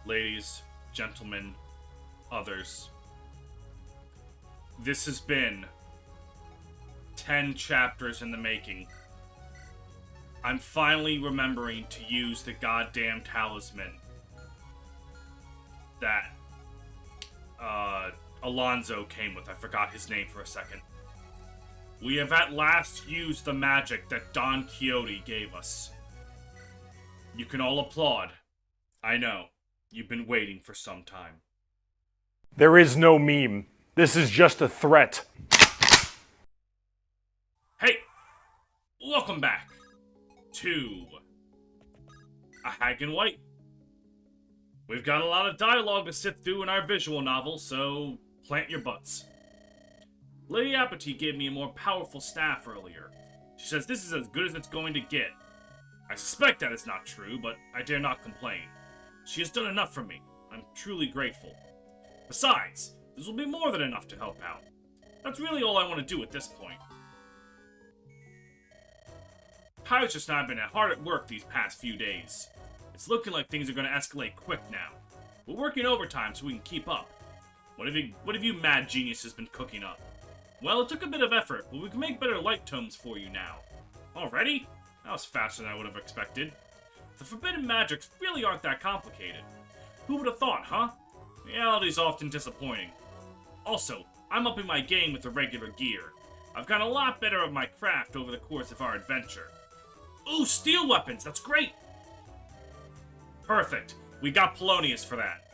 ladies, gentlemen, others. This has been 10 chapters in the making. I'm finally remembering to use the goddamn talisman that Alonzo came with. I forgot his name for a second. We have at last used the magic that Don Quixote gave us. You can all applaud. I know. You've been waiting for some time. There is no meme. This is just a threat. Hey! Welcome back to A Hag in White. We've got a lot of dialogue to sift through in our visual novel, so plant your butts. Lady Apathy gave me a more powerful staff earlier. She says this is as good as it's going to get. I suspect that is not true, but I dare not complain. She has done enough for me. I'm truly grateful. Besides, this will be more than enough to help out. That's really all I want to do at this point. Pirates and I have been hard at work these past few days. It's looking like things are going to escalate quick now. We're working overtime so we can keep up. What have you mad geniuses been cooking up? Well, it took a bit of effort, but we can make better light tomes for you now. Already? That was faster than I would have expected. The forbidden magics really aren't that complicated. Who would have thought, huh? Reality's often disappointing. Also, I'm upping my game with the regular gear. I've gotten a lot better at my craft over the course of our adventure. Ooh, steel weapons! That's great! Perfect. We got Polonius for that.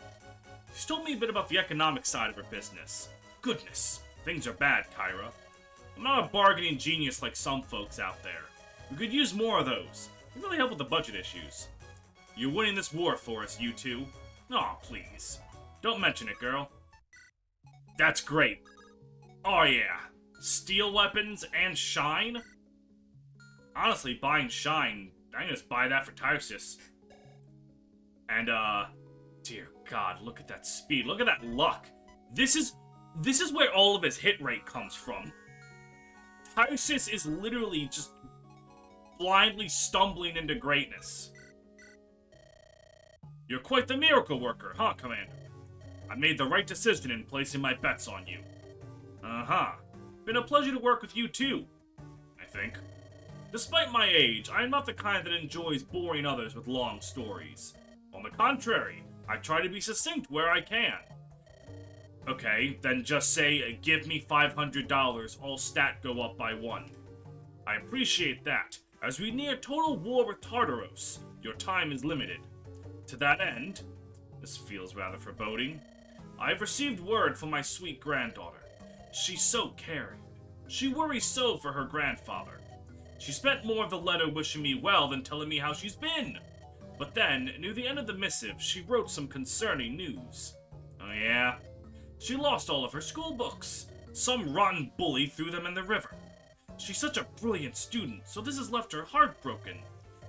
She told me a bit about the economic side of her business. Goodness, things are bad, Kyra. I'm not a bargaining genius like some folks out there. We could use more of those. They really help with the budget issues. You're winning this war for us, you two. Aw, please. Don't mention it, girl. That's great. Oh yeah. Steel weapons and shine? Honestly, buying shine, I can just buy that for Tysus. And, dear God, look at that speed. Look at that luck. This is where all of his hit rate comes from. Tysus is literally just blindly stumbling into greatness. You're quite the miracle worker, huh, Commander? I made the right decision in placing my bets on you. Uh-huh. Been a pleasure to work with you too, I think. Despite my age, I am not the kind that enjoys boring others with long stories. On the contrary, I try to be succinct where I can. Okay, then just say, give me $500, all stat go up by 1. I appreciate that. As we near total war with Tartaros, your time is limited. To that end, this feels rather foreboding, I have received word from my sweet granddaughter. She's so caring. She worries so for her grandfather. She spent more of the letter wishing me well than telling me how she's been. But then, near the end of the missive, she wrote some concerning news. Oh yeah? She lost all of her school books. Some rotten bully threw them in the river. She's such a brilliant student, so this has left her heartbroken.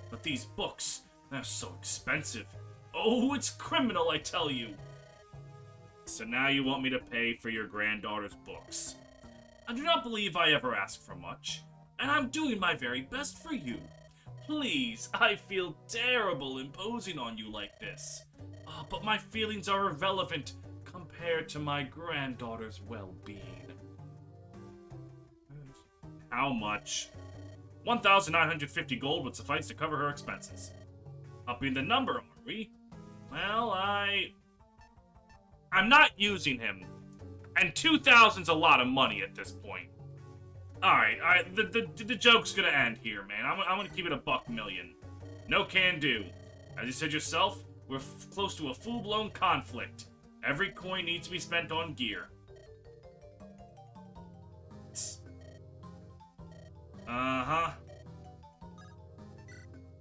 But these books, they're so expensive. Oh, it's criminal, I tell you. So now you want me to pay for your granddaughter's books. I do not believe I ever asked for much, and I'm doing my very best for you. Please, I feel terrible imposing on you like this. But my feelings are irrelevant compared to my granddaughter's well-being. How much? 1,950 gold would suffice to cover her expenses. Upping the number, are we? Well, I'm not using him. And 2,000's a lot of money at this point. Alright, the joke's gonna end here, man. I'm gonna keep it $1,000,000. No can do. As you said yourself, we're close to a full-blown conflict. Every coin needs to be spent on gear. Uh-huh.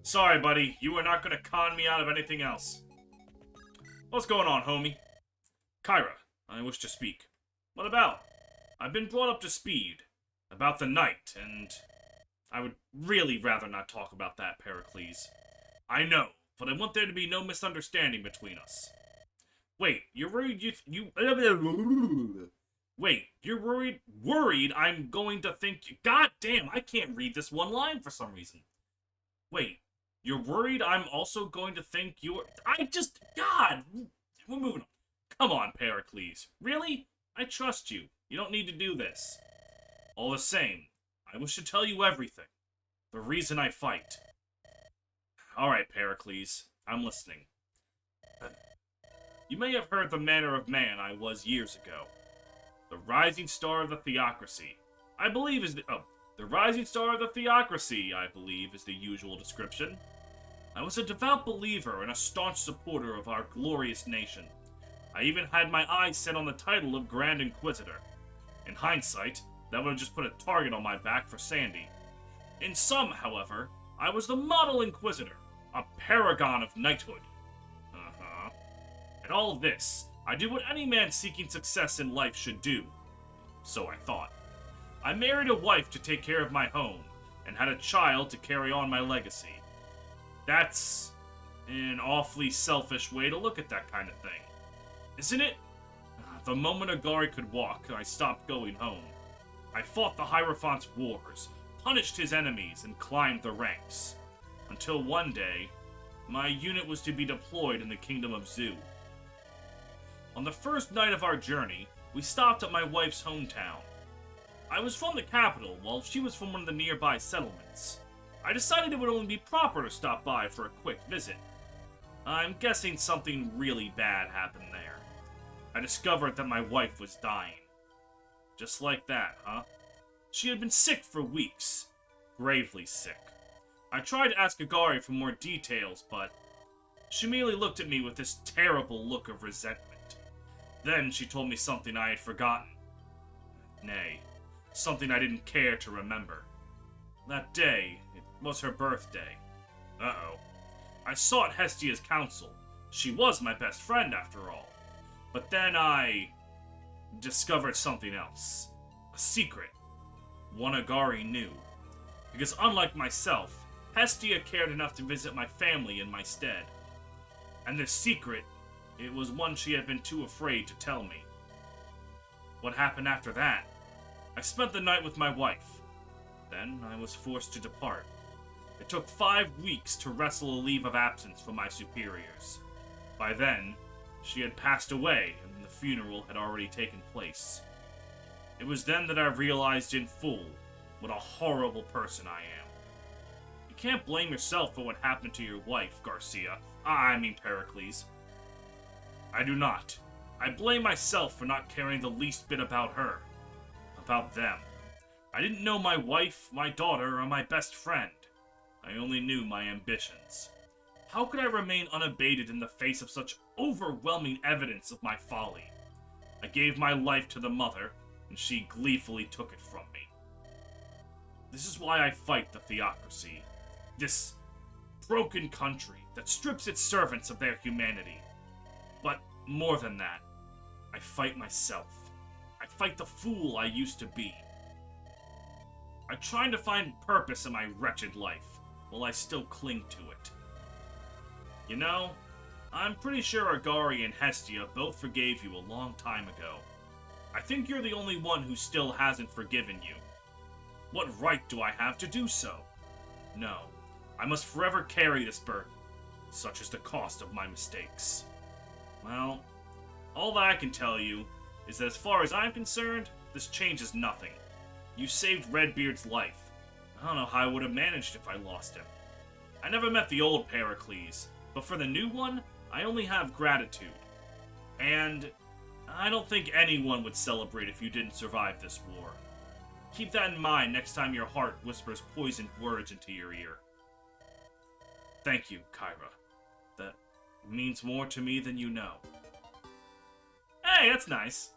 Sorry, buddy. You are not gonna con me out of anything else. What's going on, homie? Kyra, I wish to speak. What about? I've been brought up to speed. About the night, and I would really rather not talk about that, Pericles. I know, but I want there to be no misunderstanding between us. Wait, you're worried Wait, you're worried I'm going to think... God damn, I can't read this one line for some reason. Wait, You're worried I'm also going to think you're... God! We're moving on. Come on, Pericles. Really? I trust you. You don't need to do this. All the same, I wish to tell you everything. The reason I fight. Alright, Pericles. I'm listening. You may have heard the manner of man I was years ago. The rising star of the theocracy. I believe is the... Oh. The rising star of the theocracy, I believe, is the usual description. I was a devout believer and a staunch supporter of our glorious nation. I even had my eyes set on the title of Grand Inquisitor. In hindsight, that would have just put a target on my back for Sandy. In sum, however, I was the model Inquisitor, a paragon of knighthood. And all of this, I did what any man seeking success in life should do. So I thought. I married a wife to take care of my home, and had a child to carry on my legacy. That's an awfully selfish way to look at that kind of thing, isn't it? The moment Agari could walk, I stopped going home. I fought the Hierophant's wars, punished his enemies, and climbed the ranks. Until one day, my unit was to be deployed in the Kingdom of Zu. On the first night of our journey, we stopped at my wife's hometown. I was from the capital, while she was from one of the nearby settlements. I decided it would only be proper to stop by for a quick visit. I'm guessing something really bad happened there. I discovered that my wife was dying. Just like that, huh? She had been sick for weeks. Gravely sick. I tried to ask Agari for more details, but she merely looked at me with this terrible look of resentment. Then she told me something I had forgotten. Nay, something I didn't care to remember. That day, it was her birthday. Uh-oh. I sought Hestia's counsel. She was my best friend, after all. But then I discovered something else. A secret. One Agari knew. Because unlike myself, Hestia cared enough to visit my family in my stead. And this secret, it was one she had been too afraid to tell me. What happened after that? I spent the night with my wife. Then I was forced to depart. It took 5 weeks to wrestle a leave of absence from my superiors. By then, she had passed away, and the funeral had already taken place. It was then that I realized in full what a horrible person I am. You can't blame yourself for what happened to your wife, Garcia. I mean Pericles. I do not. I blame myself for not caring the least bit about her. About them. I didn't know my wife, my daughter, or my best friend. I only knew my ambitions. How could I remain unabated in the face of such overwhelming evidence of my folly? I gave my life to the mother, and she gleefully took it from me. This is why I fight the theocracy. This broken country that strips its servants of their humanity. But more than that, I fight myself. I fight the fool I used to be. I'm trying to find purpose in my wretched life, while I still cling to it. You know, I'm pretty sure Agari and Hestia both forgave you a long time ago. I think you're the only one who still hasn't forgiven you. What right do I have to do so? No, I must forever carry this burden. Such is the cost of my mistakes. Well, all that I can tell you is that as far as I'm concerned, this changes nothing. You saved Redbeard's life. I don't know how I would have managed if I lost him. I never met the old Pericles, but for the new one, I only have gratitude. And I don't think anyone would celebrate if you didn't survive this war. Keep that in mind next time your heart whispers poisoned words into your ear. Thank you, Kyra. That means more to me than you know. Hey, that's nice.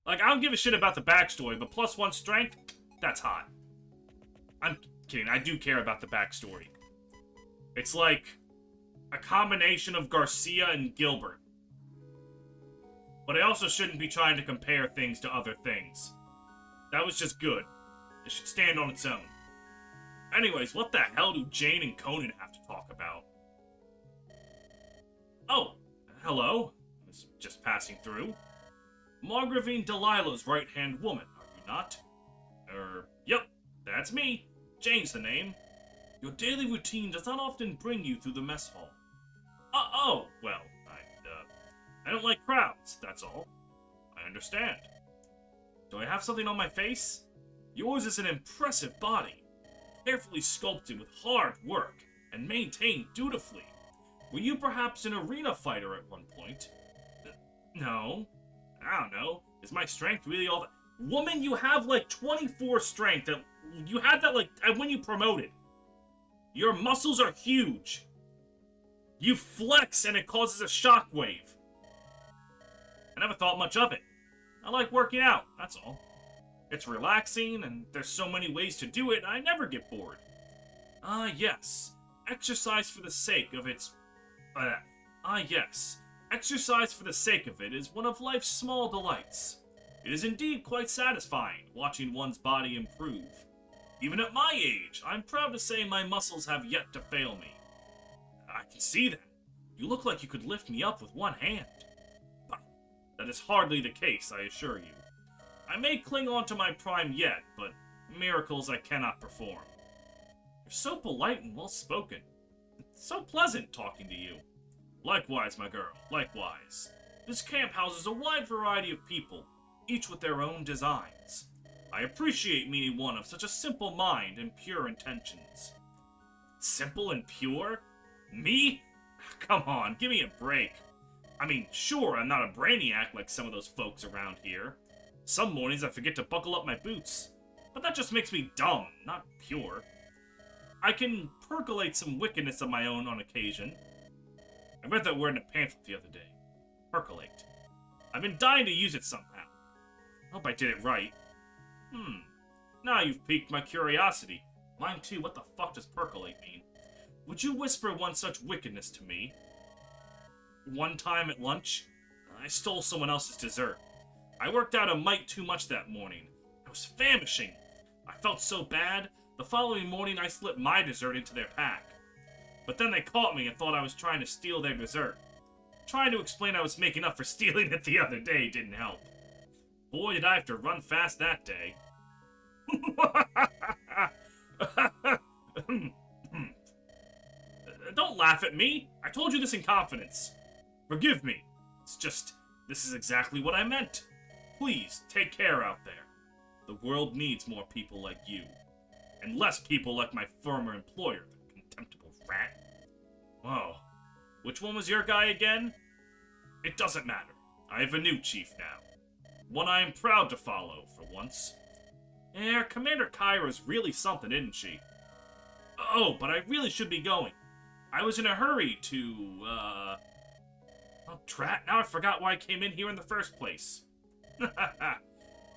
Like, I don't give a shit about the backstory, but +1 strength? That's hot. I'm kidding, I do care about the backstory. It's like a combination of Garcia and Gilbert. But I also shouldn't be trying to compare things to other things. That was just good. It should stand on its own. Anyways, what the hell do Jane and Conan have to talk about? Oh, hello. I was just passing through. Margravine Delilah's right-hand woman, are you not? Yep, that's me. Jane's the name. Your daily routine does not often bring you through the mess hall. Well, I don't like crowds, that's all. I understand. Do I have something on my face? Yours is an impressive body, carefully sculpted with hard work and maintained dutifully. Were you perhaps an arena fighter at one point? No. I don't know. Is my strength really all that? Woman, you have like 24 strength. You had that like when you promoted. Your muscles are huge. You flex and it causes a shockwave. I never thought much of it. I like working out, that's all. It's relaxing, and there's so many ways to do it, I never get bored. Yes. Exercise for the sake of its... yes. Exercise for the sake of it is one of life's small delights. It is indeed quite satisfying, watching one's body improve. Even at my age, I'm proud to say my muscles have yet to fail me. I can see that. You look like you could lift me up with one hand. But that is hardly the case, I assure you. I may cling on to my prime yet, but miracles I cannot perform. You're so polite and well-spoken. It's so pleasant talking to you. Likewise, my girl, likewise. This camp houses a wide variety of people, each with their own designs. I appreciate meeting one of such a simple mind and pure intentions. Simple and pure? Me? Come on, give me a break. I mean, sure, I'm not a brainiac like some of those folks around here. Some mornings I forget to buckle up my boots. But that just makes me dumb, not pure. I can percolate some wickedness of my own on occasion. I read that word in a pamphlet the other day. Percolate. I've been dying to use it somehow. Hope I did it right. Now you've piqued my curiosity. Mine too, what the fuck does percolate mean? Would you whisper one such wickedness to me? One time at lunch, I stole someone else's dessert. I worked out a mite too much that morning. I was famishing. I felt so bad, the following morning I slipped my dessert into their pack. But then they caught me and thought I was trying to steal their dessert. Trying to explain I was making up for stealing it the other day didn't help. Boy, did I have to run fast that day. Don't laugh at me. I told you this in confidence. Forgive me. It's just, this is exactly what I meant. Please, take care out there. The world needs more people like you. And less people like my former employer, the contemptible rat. Oh, which one was your guy again? It doesn't matter. I have a new chief now. One I am proud to follow, for once. Yeah, Commander Kyra's really something, isn't she? Oh, but I really should be going. I was in a hurry to, Oh, drat, now I forgot why I came in here in the first place.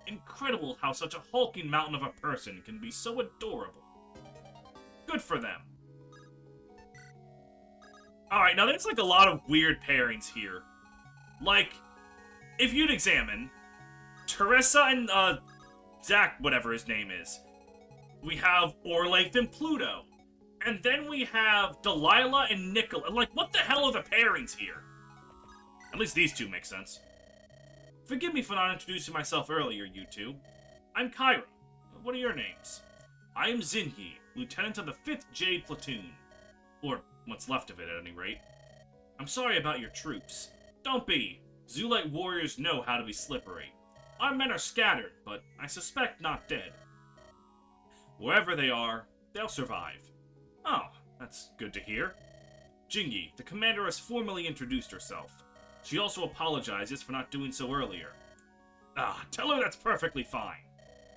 Incredible how such a hulking mountain of a person can be so adorable. Good for them. Alright, now there's like a lot of weird pairings here. Like, if you'd examine, Teresa and, Zach, whatever his name is. We have Orlaith and Pluto. And then we have Delilah and Nicola. Like, what the hell are the pairings here? At least these two make sense. Forgive me for not introducing myself earlier, you two. I'm Kyra. What are your names? I am Zinhi, Lieutenant of the 5th Jade Platoon. Or what's left of it, at any rate. I'm sorry about your troops. Don't be. Zulite warriors know how to be slippery. Our men are scattered, but I suspect not dead. Wherever they are, they'll survive. Oh, that's good to hear. Jingy, the commander, has formally introduced herself. She also apologizes for not doing so earlier. Tell her that's perfectly fine.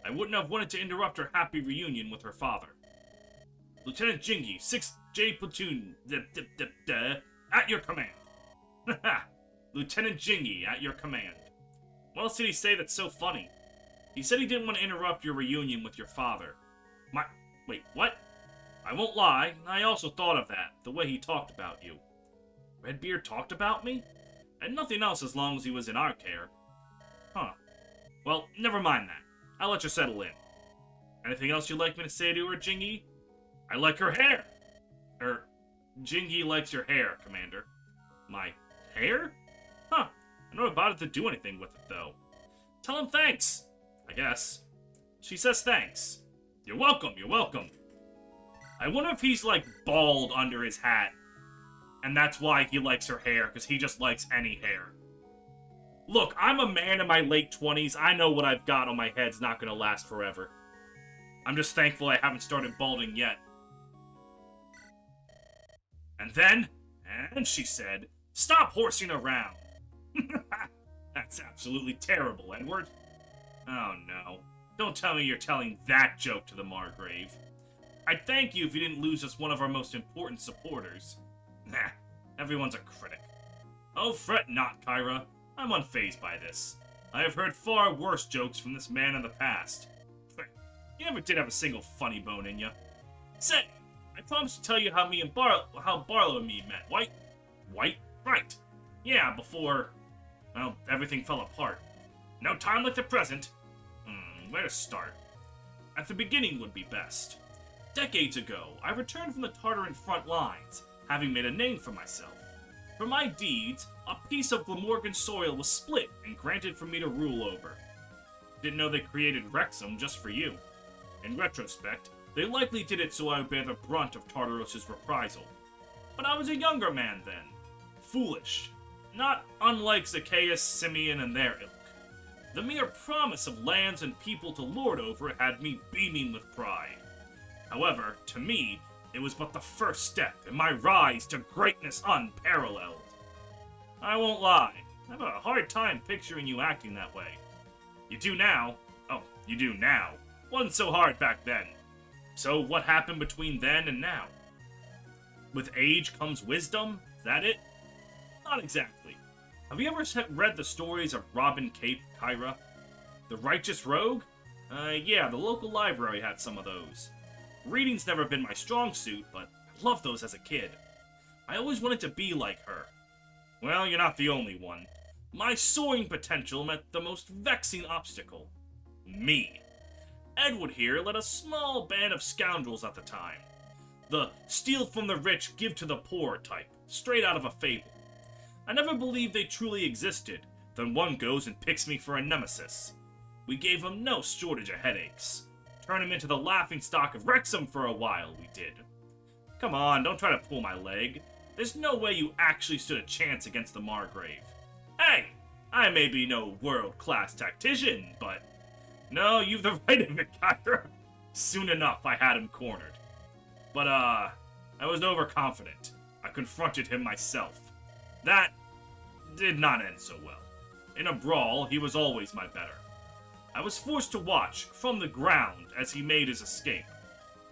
I wouldn't have wanted to interrupt her happy reunion with her father. Lieutenant Jingy, 6th Jade Platoon, at your command. Lieutenant Jingy, at your command. What else did he say that's so funny? He said he didn't want to interrupt your reunion with your father. Wait, what? I won't lie, I also thought of that, the way he talked about you. Redbeard talked about me? And nothing else as long as he was in our care. Huh. Well, never mind that. I'll let you settle in. Anything else you'd like me to say to her, Jingy? I like her hair! Jingy likes your hair, Commander. My hair? Huh. I don't know about it to do anything with it, though. Tell him thanks, I guess. She says thanks. You're welcome, you're welcome. I wonder if he's, like, bald under his hat. And that's why he likes her hair, because he just likes any hair. Look, I'm a man in my late 20s. I know what I've got on my head's not gonna last forever. I'm just thankful I haven't started balding yet. And then, and she said, "Stop horsing around." That's absolutely terrible, Edward. Oh no. Don't tell me you're telling that joke to the Margrave. I'd thank you if you didn't lose us one of our most important supporters. Nah, everyone's a critic. Oh, fret not, Kyra. I'm unfazed by this. I have heard far worse jokes from this man in the past. You never did have a single funny bone in you. Say, I promised to tell you how Barlow and me met. White? Right. Yeah, before, well, everything fell apart. No time like the present. Where to start? At the beginning would be best. Decades ago, I returned from the Tartaran front lines, having made a name for myself. For my deeds, a piece of Glamorgan soil was split and granted for me to rule over. Didn't know they created Wrexham just for you. In retrospect, they likely did it so I would bear the brunt of Tartaros' reprisal. But I was a younger man then. Foolish. Not unlike Zacchaeus, Simeon, and their ilk. The mere promise of lands and people to lord over had me beaming with pride. However, to me, it was but the first step in my rise to greatness unparalleled. I won't lie, I have a hard time picturing you acting that way. You do now. Oh, you do now. Wasn't so hard back then. So what happened between then and now? With age comes wisdom? Is that it? Not exactly. Have you ever read the stories of Robin Cape, Kyra? The Righteous Rogue? Yeah, the local library had some of those. Reading's never been my strong suit, but I loved those as a kid. I always wanted to be like her. Well, you're not the only one. My soaring potential met the most vexing obstacle. Me. Edward here led a small band of scoundrels at the time. The steal from the rich, give to the poor type, straight out of a fable. I never believed they truly existed, then one goes and picks me for a nemesis. We gave him no shortage of headaches. Turn him into the laughingstock of Wrexham for a while, we did. Come on, don't try to pull my leg. There's no way you actually stood a chance against the Margrave. Hey! I may be no world-class tactician, but... No, you've the right of it, Kyra. Soon enough, I had him cornered. But, I was overconfident. I confronted him myself. That did not end so well. In a brawl, he was always my better. I was forced to watch, from the ground, as he made his escape.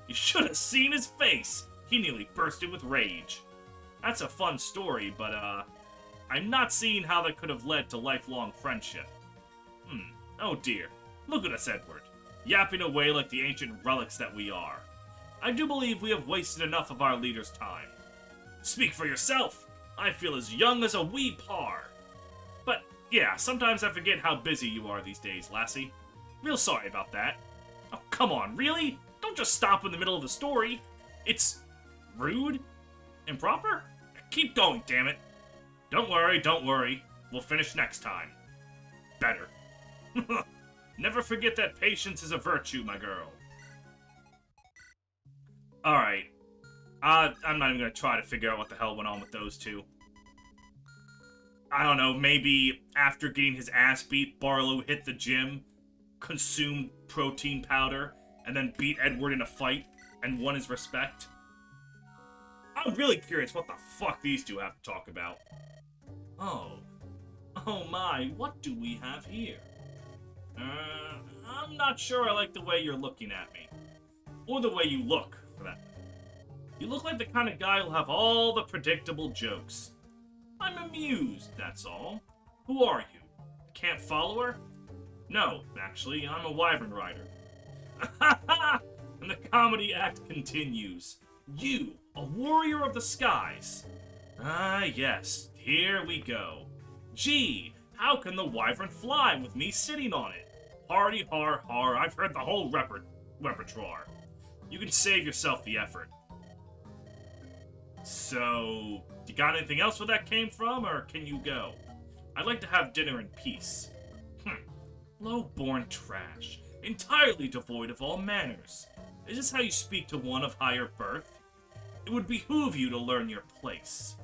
You should have seen his face! He nearly bursted with rage. That's a fun story, but, I'm not seeing how that could have led to lifelong friendship. Oh dear. Look at us, Edward. Yapping away like the ancient relics that we are. I do believe we have wasted enough of our leader's time. Speak for yourself! I feel as young as a wee par. But, yeah, sometimes I forget how busy you are these days, lassie. Real sorry about that. Oh, come on, really? Don't just stop in the middle of the story. It's... rude? Improper? Keep going, damn it. Don't worry. We'll finish next time. Better. Never forget that patience is a virtue, my girl. Alright. I'm not even gonna try to figure out what the hell went on with those two. I don't know, maybe after getting his ass beat, Barlow hit the gym, consumed protein powder, and then beat Edward in a fight, and won his respect. I'm really curious what the fuck these two have to talk about. Oh my, what do we have here? I'm not sure I like the way you're looking at me. Or the way you look, for that. You look like the kind of guy who'll have all the predictable jokes. I'm amused, that's all. Who are you? A camp follower? No, actually, I'm a wyvern rider. And the comedy act continues. You, a warrior of the skies. Ah, yes, here we go. Gee, how can the wyvern fly with me sitting on it? Hardy har har, I've heard the whole repertoire. You can save yourself the effort. So, you got anything else where that came from, or can you go? I'd like to have dinner in peace. Low-born trash, entirely devoid of all manners. Is this how you speak to one of higher birth? It would behoove you to learn your place.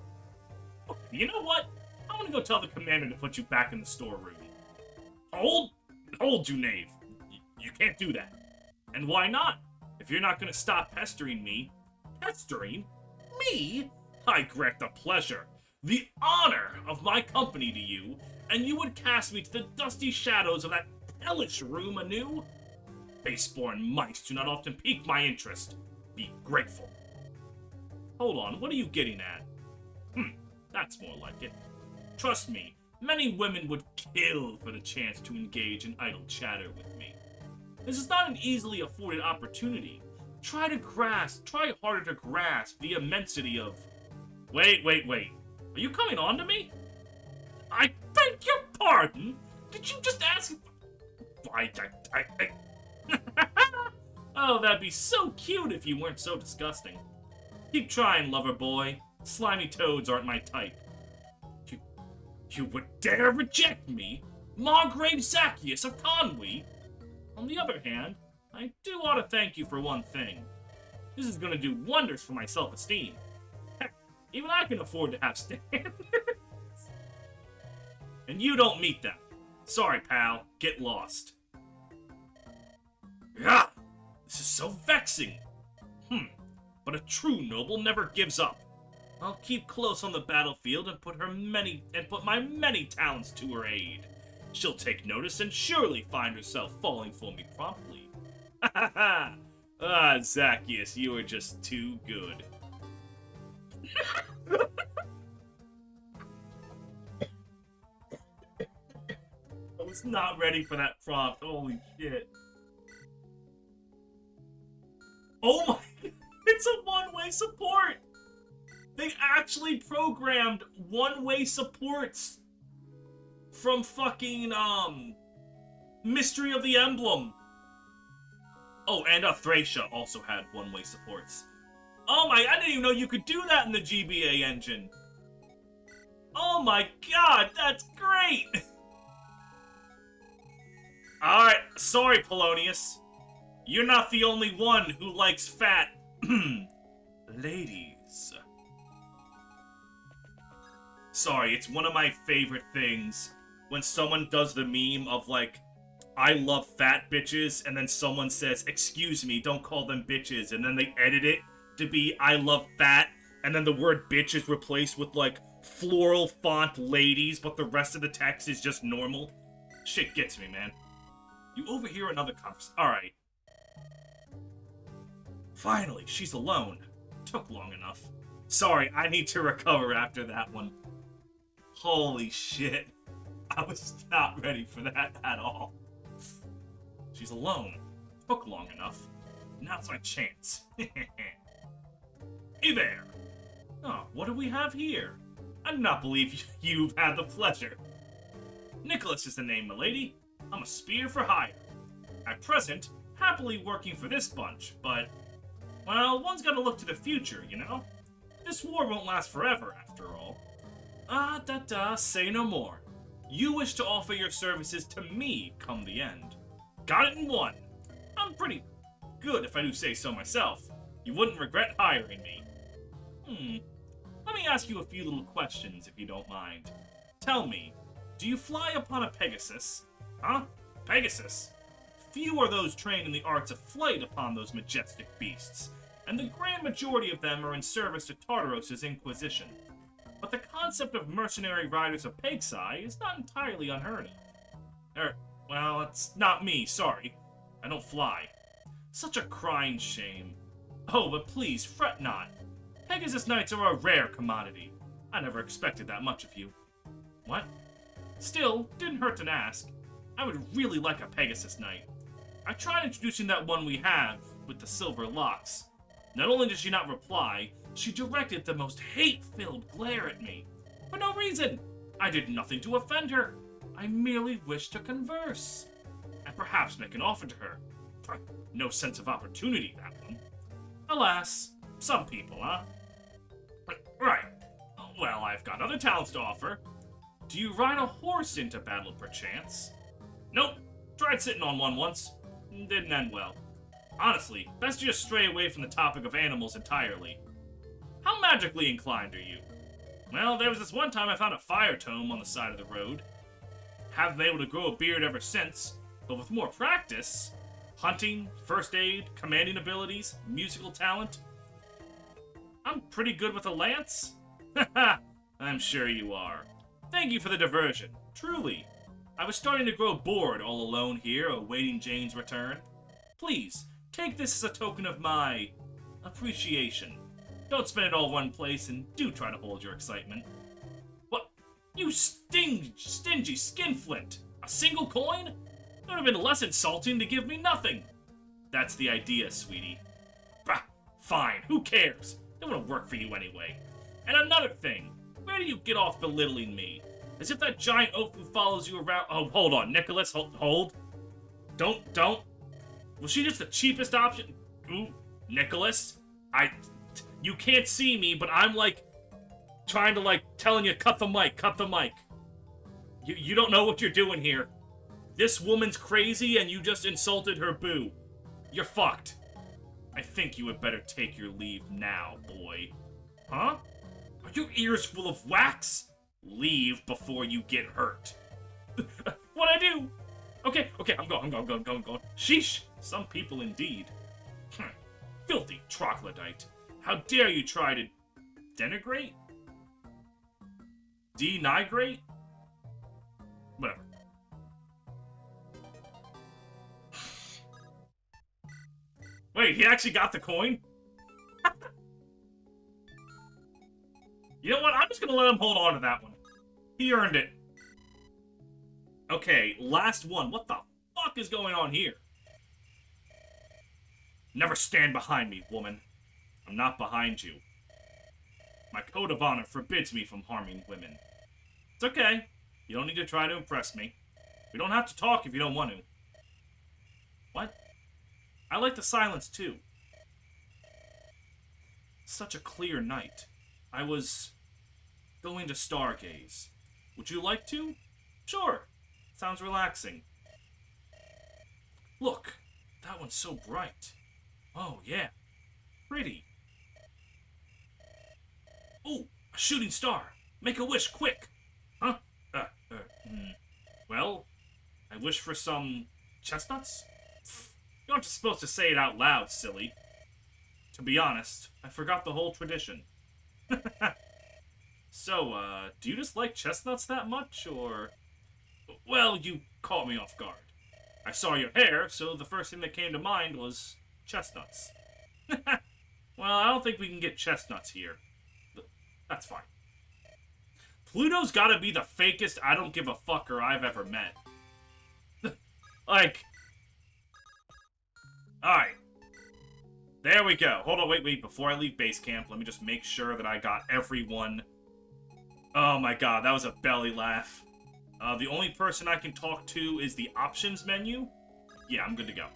Okay, you know what? I'm gonna go tell the commander to put you back in the storeroom. Hold you, knave. You can't do that. And why not? If you're not gonna stop pestering me... Pestering? Me? I grant the pleasure, the honor of my company to you, and you would cast me to the dusty shadows of that hellish room anew? Baseborn mice do not often pique my interest. Be grateful. Hold on, what are you getting at? That's more like it. Trust me, many women would kill for the chance to engage in idle chatter with me. This is not an easily afforded opportunity. Try harder to grasp the immensity of... Wait. Are you coming on to me? I beg your pardon? Did you just ask... Oh, that'd be so cute if you weren't so disgusting. Keep trying, lover boy. Slimy toads aren't my type. You would dare reject me? Margrave Zacchaeus of Conwy? On the other hand, I do ought to thank you for one thing. This is gonna do wonders for my self-esteem. Heck, even I can afford to have standards. And you don't meet them. Sorry, pal. Get lost. Ah! This is so vexing. But a true noble never gives up. I'll keep close on the battlefield and put my many talents to her aid. She'll take notice and surely find herself falling for me promptly. Ha ha ha! Ah, Zacchaeus, you are just too good. I was not ready for that prompt. Holy shit. Oh my... It's a one-way support! They actually programmed one-way supports from fucking, Mystery of the Emblem. Oh, and Thracia also had one-way supports. Oh my, I didn't even know you could do that in the GBA engine. Oh my god, that's great! Alright, sorry, Polonius. You're not the only one who likes fat... ladies. Sorry, it's one of my favorite things when someone does the meme of, like, I love fat bitches, and then someone says, excuse me, don't call them bitches, and then they edit it to be I love fat, and then the word bitch is replaced with, like, floral font ladies, but the rest of the text is just normal. Shit gets me, man. You overhear another conversation. Alright. Finally, she's alone. Took long enough. Sorry, I need to recover after that one. Holy shit. I was not ready for that at all. She's alone. Took long enough. Now's my chance. Hey there! Oh, what do we have here? I do not believe you've had the pleasure. Nicholas is the name, milady. I'm a spear for hire. At present, happily working for this bunch, but... well, one's gotta look to the future, you know? This war won't last forever, after all. Say no more. You wish to offer your services to me come the end. Got it in one. I'm pretty good if I do say so myself. You wouldn't regret hiring me. Let me ask you a few little questions, if you don't mind. Tell me, do you fly upon a Pegasus? Huh? Pegasus? Few are those trained in the arts of flight upon those majestic beasts, and the grand majority of them are in service to Tartaros' Inquisition. But the concept of mercenary riders of Pegsai is not entirely unheard of. Well, it's not me, sorry. I don't fly. Such a crying shame. Oh, but please, fret not. Pegasus Knights are a rare commodity. I never expected that much of you. What? Still, didn't hurt to ask. I would really like a Pegasus Knight. I tried introducing that one we have, with the silver locks. Not only did she not reply, she directed the most hate-filled glare at me. For no reason! I did nothing to offend her. I merely wished to converse. And perhaps make an offer to her. No sense of opportunity, that one. Alas, some people, huh? Right. Well, I've got other talents to offer. Do you ride a horse into battle, perchance? Nope. Tried sitting on one once. Didn't end well. Honestly, best to just stray away from the topic of animals entirely. How magically inclined are you? Well, there was this one time I found a fire tome on the side of the road. Haven't been able to grow a beard ever since, but with more practice, hunting, first aid, commanding abilities, musical talent, I'm pretty good with a lance. Haha, I'm sure you are. Thank you for the diversion, truly. I was starting to grow bored all alone here, awaiting Jane's return. Please, take this as a token of my appreciation. Don't spend it all one place, and do try to hold your excitement. What? You stingy skinflint! A single coin? It would have been less insulting to give me nothing. That's the idea, sweetie. Bah, fine, who cares? It wouldn't work for you anyway. And another thing, where do you get off belittling me? As if that giant oaf who follows you around— Oh, hold on, Nicholas, hold. Don't. Was she just the cheapest option? Ooh, Nicholas, you can't see me, but I'm like trying to telling you, cut the mic. You don't know what you're doing here. This woman's crazy and you just insulted her boo. You're fucked. I think you had better take your leave now, boy. Huh? Are your ears full of wax? Leave before you get hurt. What'd I do? Okay, I'm going. Sheesh, some people indeed. Filthy troglodyte. How dare you try to denigrate? Denigrate? Whatever. Wait, he actually got the coin? You know what? I'm just gonna let him hold on to that one. He earned it. Okay, last one. What the fuck is going on here? Never stand behind me, woman. I'm not behind you. My code of honor forbids me from harming women. It's okay. You don't need to try to impress me. We don't have to talk if you don't want to. What? I like the silence, too. It's such a clear night. I was going to stargaze. Would you like to? Sure. Sounds relaxing. Look, that one's so bright. Oh, yeah. Pretty. Ooh, a shooting star. Make a wish, quick. Huh? Well, I wish for some chestnuts? You aren't supposed to say it out loud, silly. To be honest, I forgot the whole tradition. So, do you just like chestnuts that much, or... Well, you caught me off guard. I saw your hair, so the first thing that came to mind was chestnuts. Well, I don't think we can get chestnuts here. But that's fine. Pluto's gotta be the fakest I don't give a fucker I've ever met. Like... Alright. There we go. Hold on, wait. Before I leave base camp, let me just make sure that I got everyone. Oh my god, that was a belly laugh. The only person I can talk to is the options menu. Yeah, I'm good to go.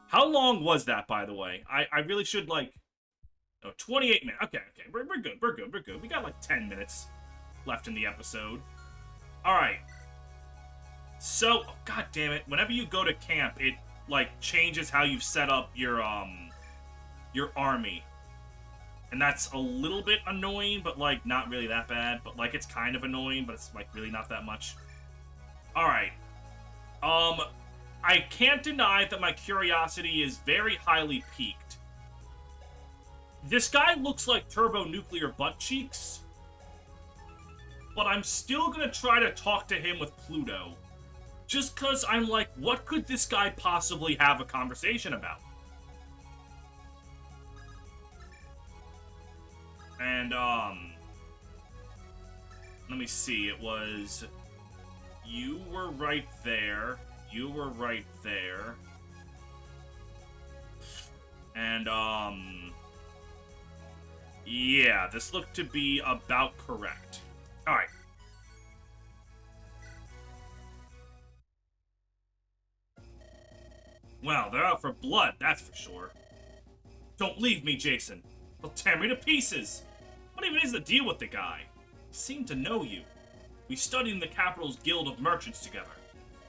How long was that, by the way? I really should, like... Oh, 28 minutes. Okay. We're good. We got, like, 10 minutes left in the episode. Alright. So, oh, god damn it. Whenever you go to camp, it, like, changes how you've set up your army. And that's a little bit annoying, but, like, not really that bad. But, like, it's kind of annoying, but it's, like, really not that much. Alright. I can't deny that my curiosity is very highly piqued. This guy looks like turbonuclear butt cheeks. But I'm still gonna try to talk to him with Pluto. Just cause I'm like, what could this guy possibly have a conversation about? And, let me see, it was... You were right there. You were right there. And, yeah, this looked to be about correct. Alright. Well, they're out for blood, that's for sure. Don't leave me, Jason. He'll tear me to pieces. What even is the deal with the guy? He seemed to know you. We studied in the Capital's Guild of Merchants together.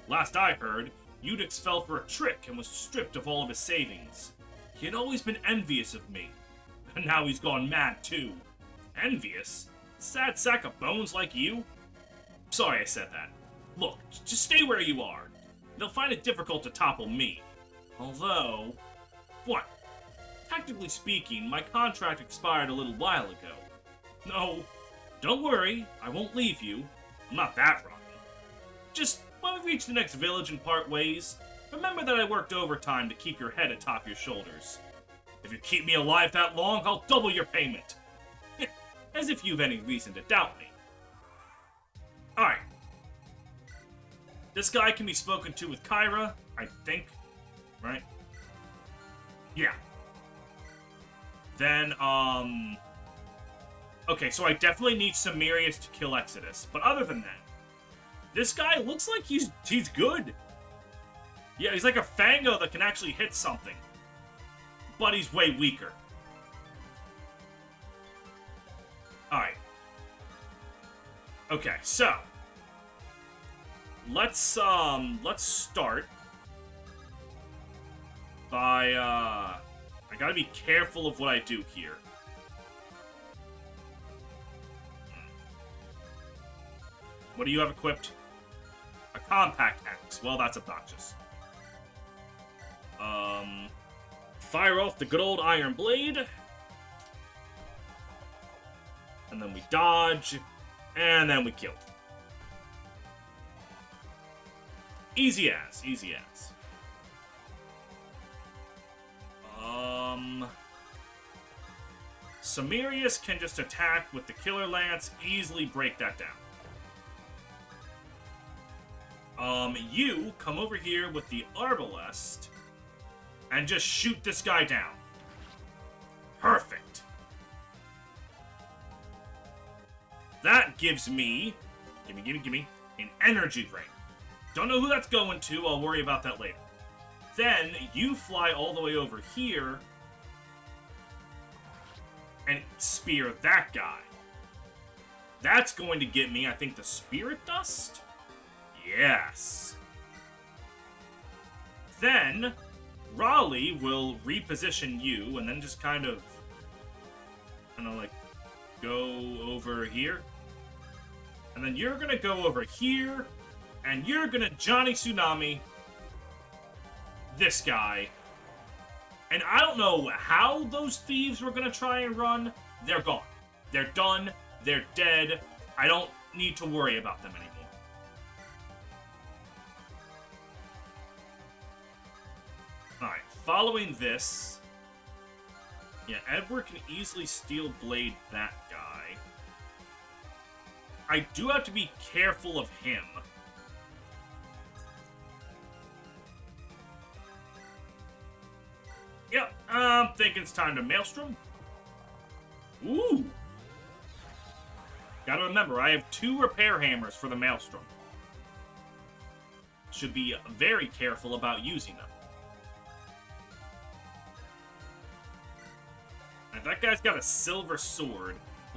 Last I heard, Unix fell for a trick and was stripped of all of his savings. He had always been envious of me, and now he's gone mad too. Envious? Sad sack of bones like you? Sorry I said that. Look, just stay where you are. They'll find it difficult to topple me. Although... What? Technically speaking, my contract expired a little while ago. No, don't worry, I won't leave you. I'm not that rotten. Just, when we reach the next village and part ways, remember that I worked overtime to keep your head atop your shoulders. If you keep me alive that long, I'll double your payment. As if you've any reason to doubt me. Alright. This guy can be spoken to with Kyra, I think. Right? Yeah. Then, okay, so I definitely need Samirius to kill Exodus. But other than that, this guy looks like he's good. Yeah, he's like a Fango that can actually hit something. But he's way weaker. Alright. Okay, so let's start by I gotta be careful of what I do here. What do you have equipped? A compact axe. Well, that's obnoxious. Fire off the good old iron blade. And then we dodge. And then we kill. Easy as. Easy as. Samirius can just attack with the Killer Lance, easily break that down. You come over here with the Arbalest and just shoot this guy down. Perfect. That gives me, gimme, an energy ring. Don't know who that's going to, I'll worry about that later. Then, you fly all the way over here and spear that guy. That's going to get me, I think, the Spirit Dust? Yes. Then, Raleigh will reposition you and then just kind of, like, go over here. And then you're gonna go over here, and you're gonna Johnny Tsunami this guy. And I don't know how those thieves were gonna try and run. They're gone. They're done. They're dead. I don't need to worry about them anymore. Alright, following this... Yeah, Edward can easily Steel Blade that guy. I do have to be careful of him. Yep, I'm thinking it's time to Maelstrom. Ooh! Gotta remember, I have 2 repair hammers for the Maelstrom. Should be very careful about using them. Now, that guy's got a silver sword,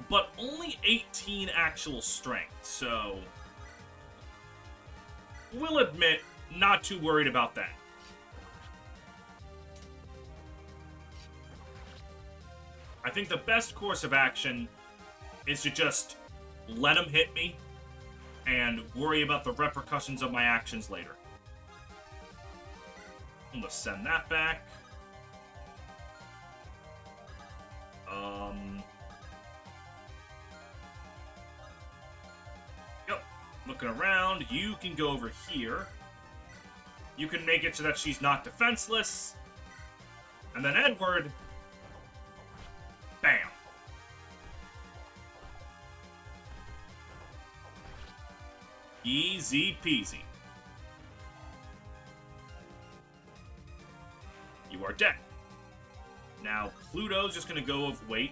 but only 18 actual strength, so... We'll admit, not too worried about that. I think the best course of action is to just let him hit me and worry about the repercussions of my actions later. I'm gonna send that back. Yep. Looking around, you can go over here. You can make it so that she's not defenseless. And then Edward... Bam. Easy peasy. You are dead. Now, Pluto's just gonna go of weight.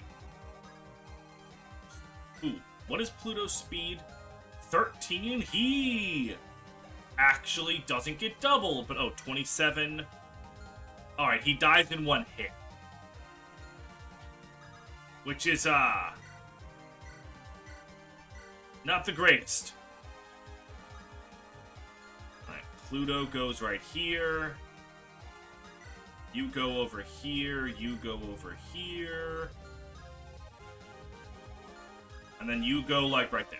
Ooh, what is Pluto's speed? 13? He actually doesn't get doubled, but 27. Alright, he dies in 1 hit. Which is, not the greatest. Alright, Pluto goes right here. You go over here. You go over here. And then you go, like, right there.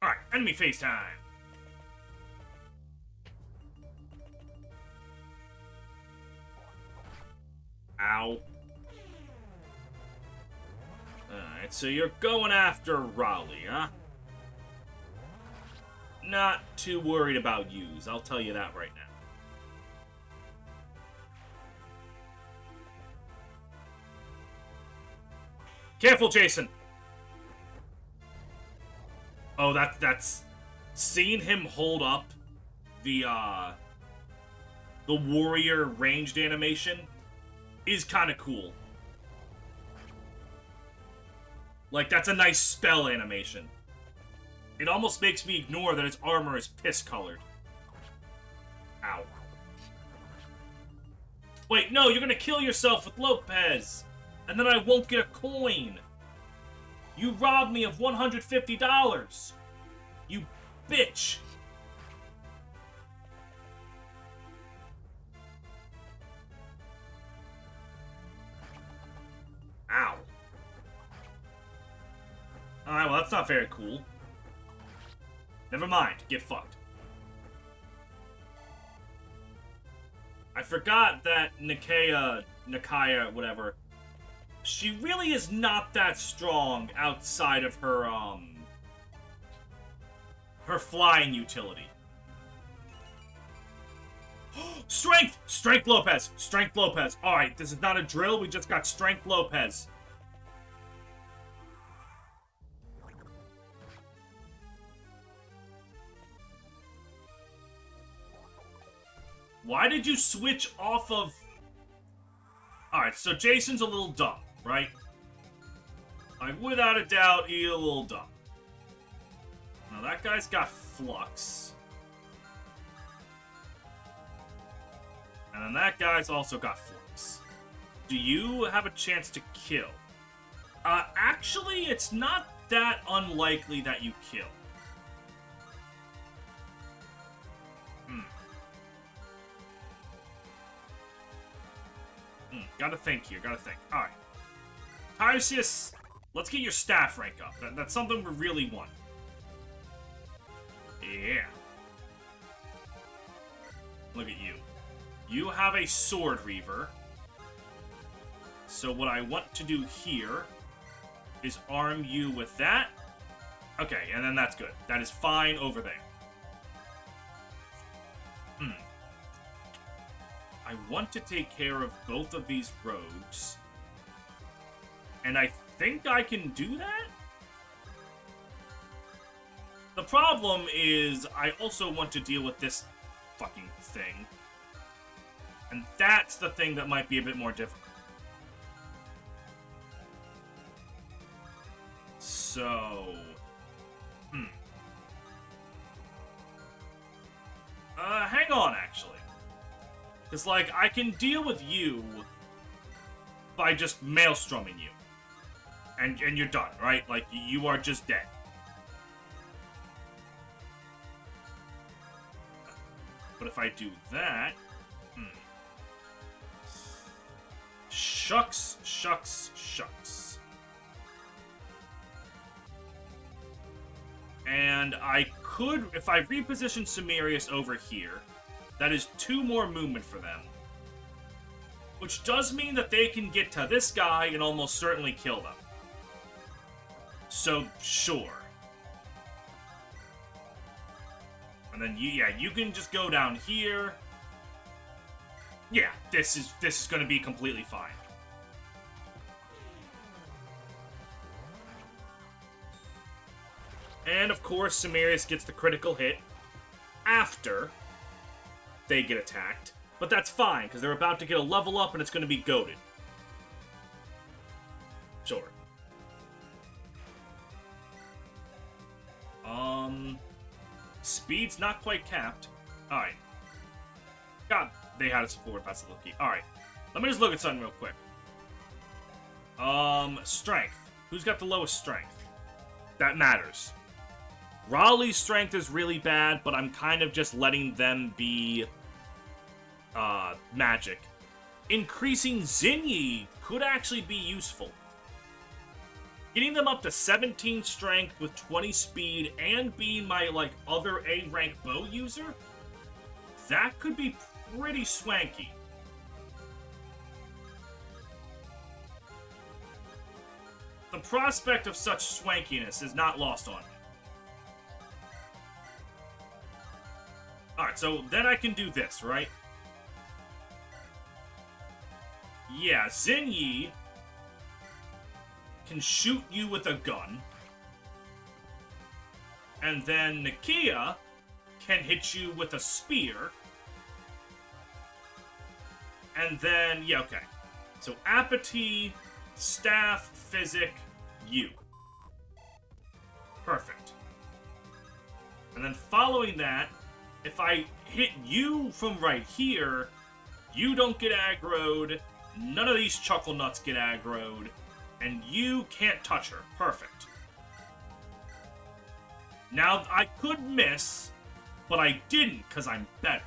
Alright, enemy face time. Ow. Alright, so you're going after Raleigh, huh? Not too worried about yous, I'll tell you that right now. Careful, Jason! Oh, that's... Seeing him hold up the warrior ranged animation is kind of cool. Like, that's a nice spell animation. It almost makes me ignore that its armor is piss-colored. Ow. Wait, no, you're gonna kill yourself with Lopez! And then I won't get a coin! You robbed me of $150! You bitch! Ow. Alright, well, that's not very cool. Never mind. Get fucked. I forgot that Nikaya, whatever, she really is not that strong outside of her, her flying utility. Strength! Strength Lopez! Strength Lopez. Alright, this is not a drill, we just got Strength Lopez. Why did you switch off of... Alright, so Jason's a little dumb, right? Like, without a doubt, he's a little dumb. Now, that guy's got Flux. And then that guy's also got Flux. Do you have a chance to kill? Actually, it's not that unlikely that you kill. Gotta think here, gotta think. Alright. Tiresias, let's get your staff rank up. That's something we really want. Yeah. Look at you. You have a Sword Reaver. So what I want to do here is arm you with that. Okay, and then that's good. That is fine over there. I want to take care of both of these rogues. And I think I can do that? The problem is, I also want to deal with this fucking thing. And that's the thing that might be a bit more difficult. So... hang on, actually. Because, like, I can deal with you by just maelstroming you. And you're done, right? Like, you are just dead. But if I do that... Shucks, shucks, shucks. And I could, if I reposition Sumerius over here, that is 2 more movement for them. Which does mean that they can get to this guy and almost certainly kill them. So, sure. And then, you can just go down here. Yeah, this is going to be completely fine. And, of course, Sumerius gets the critical hit after they get attacked. But that's fine, because they're about to get a level up and it's going to be goated. Sure. Speed's not quite capped. Alright. God, they had a support facility. Alright. Let me just look at something real quick. Strength. Who's got the lowest strength? That matters. Raleigh's strength is really bad, but I'm kind of just letting them be magic. Increasing Zinyi could actually be useful. Getting them up to 17 strength with 20 speed and being my, like, other A-rank bow user, that could be pretty swanky. The prospect of such swankiness is not lost on me. Alright, so then I can do this, right? Yeah, Zinyi can shoot you with a gun. And then Nakia can hit you with a spear. And then, yeah, okay. So Apathy, Staff, Physic, you. Perfect. And then following that, if I hit you from right here, you don't get aggroed, none of these chuckle nuts get aggroed, and you can't touch her. Perfect. Now, I could miss, but I didn't because I'm better.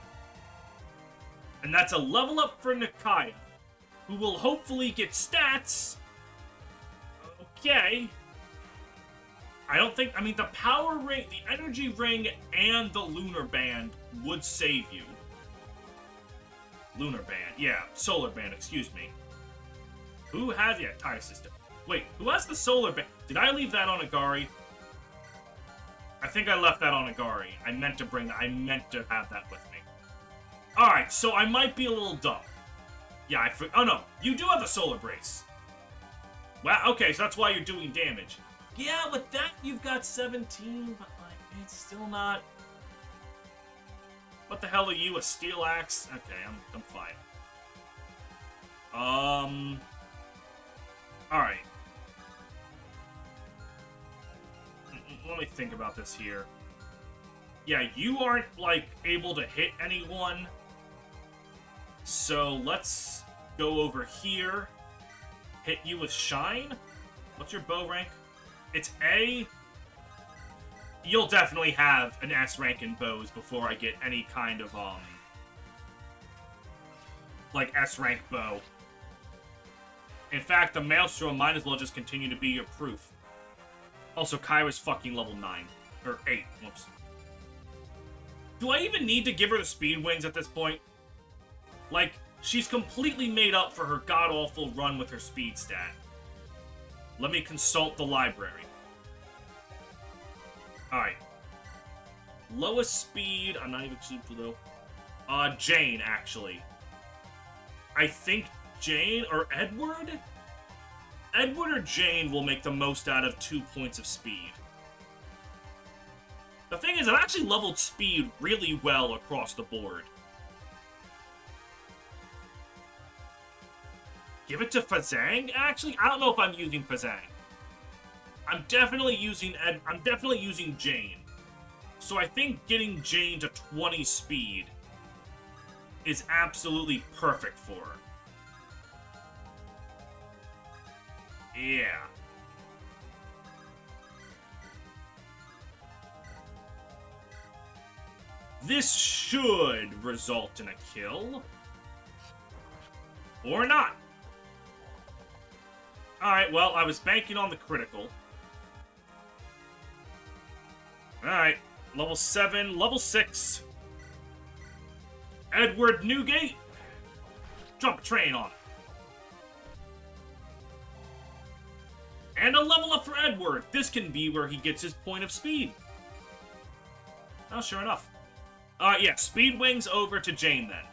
And that's a level up for Nakia, who will hopefully get stats. Okay. I don't think, I mean, the power ring, the energy ring, and the lunar band would save you. Lunar band, yeah, solar band, excuse me. Who has, yeah, tire system. Wait, who has the solar band? Did I leave that on Agari? I think I left that on Agari. I meant to bring that, I meant to have that with me. Alright, so I might be a little dumb. Yeah, oh no, you do have the solar brace. Wow, okay, so that's why you're doing damage. Yeah, with that, you've got 17, but, like, it's still not... What the hell are you, a steel axe? Okay, I'm fine. Alright. Let me think about this here. Yeah, you aren't, like, able to hit anyone. So, let's go over here. Hit you with Shine? What's your bow rank? It's A. You'll definitely have an S rank in bows before I get any kind of, like, S rank bow. In fact, the Maelstrom might as well just continue to be your proof. Also, Kyra's fucking level 9. Or 8. Whoops. Do I even need to give her the speed wings at this point? Like, she's completely made up for her god-awful run with her speed stat. Let me consult the library. Alright. Lowest speed, I'm not even super low. Jane, actually. I think Jane, or Edward? Edward or Jane will make the most out of 2 points of speed. The thing is, I've actually leveled speed really well across the board. Give it to Fazang? Actually, I don't know if I'm using Fazang. I'm definitely using Jane. So I think getting Jane to 20 speed is absolutely perfect for her. Yeah. This should result in a kill. Or not. Alright, well, I was banking on the critical. Alright, level 7, level 6. Edward Newgate. Jump a train on it. And a level up for Edward. This can be where he gets his point of speed. Oh, sure enough. Yeah, Speed Wings over to Jane then.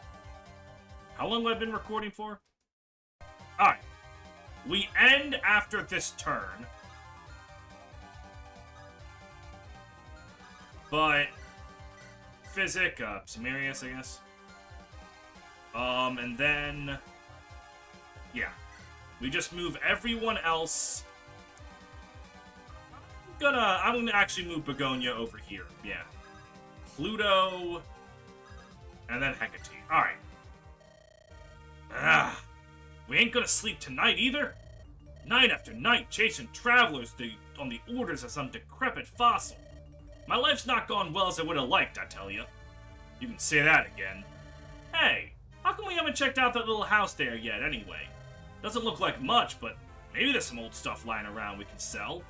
How long have I been recording for? Alright. We end after this turn. But Physic, Samarius, I guess. And then yeah. We just move everyone else. I'm gonna actually move Begonia over here. Yeah. Pluto. And then Hecate. Alright. We ain't gonna sleep tonight either. Night after night chasing travelers on the orders of some decrepit fossil. My life's not gone well as I would have liked, I tell you. You can say that again. Hey, how come we haven't checked out that little house there yet, anyway? Doesn't look like much, but maybe there's some old stuff lying around we can sell.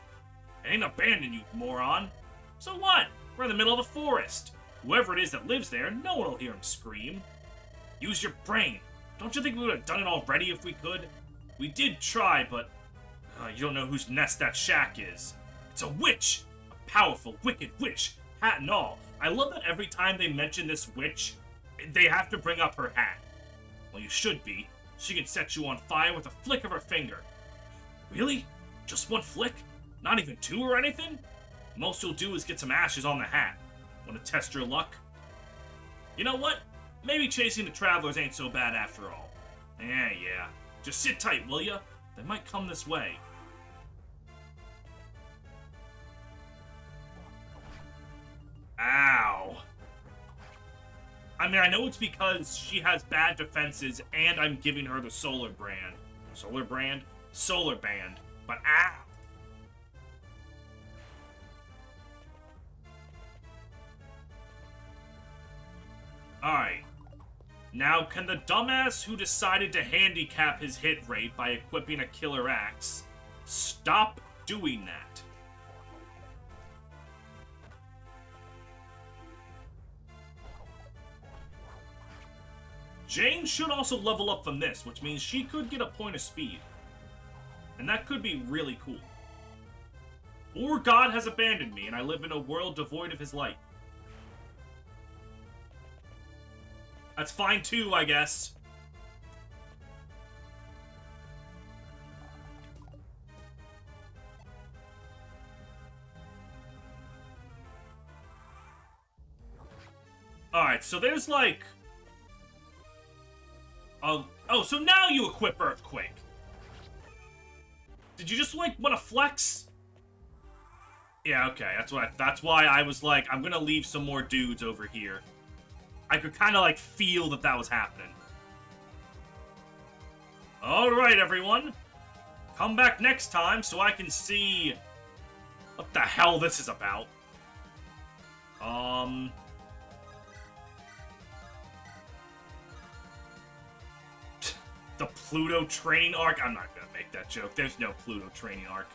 It ain't abandoned, you moron. So what? We're in the middle of the forest. Whoever it is that lives there, no one will hear him scream. Use your brain. Don't you think we would have done it already if we could? We did try, but you don't know whose nest that shack is. It's a witch! A powerful, wicked witch, hat and all. I love that every time they mention this witch, they have to bring up her hat. Well, you should be. She can set you on fire with a flick of her finger. Really? Just one flick? Not even two or anything? Most you'll do is get some ashes on the hat. Want to test your luck? You know what? Maybe chasing the travelers ain't so bad after all. Yeah. Just sit tight, will ya? They might come this way. Ow. I mean, I know it's because she has bad defenses and I'm giving her the solar brand. Solar brand? Solar band. But ow. Alright. Now, can the dumbass who decided to handicap his hit rate by equipping a killer axe stop doing that? Jane should also level up from this, which means she could get a point of speed. And that could be really cool. Or God has abandoned me and I live in a world devoid of his light. That's fine too, I guess. Alright, so there's like... Oh, so now you equip Earthquake. Did you just, like, want to flex? Yeah, okay, that's why I was like, I'm gonna leave some more dudes over here. I could kind of, like, feel that was happening. Alright, everyone. Come back next time so I can see what the hell this is about. The Pluto training arc? I'm not gonna make that joke. There's no Pluto training arc.